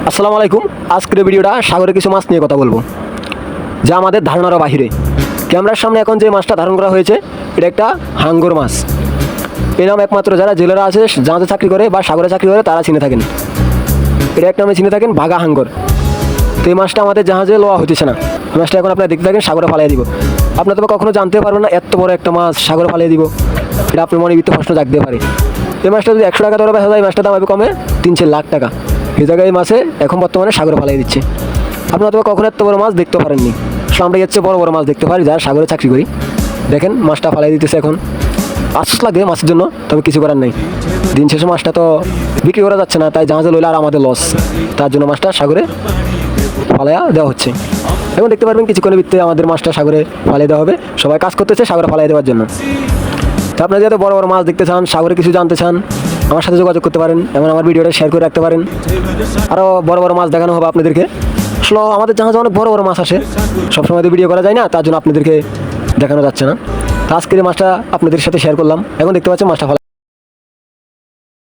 আসসালামু আলাইকুম। আজকের ভিডিওটা সাগরে কিছু মাছ নিয়ে কথা বলবো যা আমাদের ধারণারও বাহিরে। ক্যামেরার সামনে এখন যে মাছটা ধারণ করা হয়েছে এটা একটা হাঙ্গর মাছ। এর নাম একমাত্র যারা জেলেরা আছে, জাহাজে চাকরি করে বা সাগরে চাকরি করে তারা চিনে থাকেন। এটা এক নামে চিনে থাকেন ভাগা হাঙ্গর। তো এই মাছটা আমাদের জাহাজে লোয়া হইতেছে না। এই মাছটা এখন আপনারা দেখতে থাকেন, সাগরে ফালিয়ে দিব। আপনারা তবে কখনো জানতে পারবেন না এত বড় একটা মাছ সাগরে ফালিয়ে দিব। এটা আপনার মনে ভিতরে প্রশ্ন জাগতে পারে। এই মাছটা যদি 100 টাকা দরে বেচা যায়, এই মাছটার দাম হবে কমে 3-4 লাখ টাকা। এই জায়গায় এই মাছে এখন বর্তমানে সাগরে ফালিয়ে দিচ্ছে। আপনারা তবে কখনো এত বড় মাছ দেখতে পারেননি। আসলে আমরা এর চেয়ে বড় বড় মাছ দেখতে পারি যারা সাগরে চাকরি করি। দেখেন মাছটা ফালিয়ে দিতেছে এখন। আফসোস লাগে মাছের জন্য, তবে কিছু করার নেই। দিন শেষে মাছটা তো বিক্রি করা যাচ্ছে না, তাই জাহাজে লইলে আর আমাদের লস। তার জন্য মাছটা সাগরে ফালাইয়া দেওয়া হচ্ছে। এখন দেখতে পারবেন কিছুক্ষণের ভিত্তিতে আমাদের মাছটা সাগরে ফালিয়ে দেওয়া হবে। সবাই কাজ করতেছে সাগরে ফালিয়ে দেওয়ার জন্য। তো আপনারা যাতে বড় বড় মাছ দেখতে চান, সাগরে কিছু জানতে চান, আমার সাথে যোগাযোগ করতে পারেন এবং আমার ভিডিওটা শেয়ার করে রাখতে পারেন। আরও বড় বড় মাছ দেখানো হবে আপনাদেরকে। আসলে আমাদের জাহাজে অনেক বড় বড় মাছ আসে, সবসময় তো ভিডিও করা যায় না, তার জন্য আপনাদেরকে দেখানো যাচ্ছে না। তো আজকের এই মাছটা আপনাদের সাথে শেয়ার করলাম। এখন দেখতে পাচ্ছেন মাছটা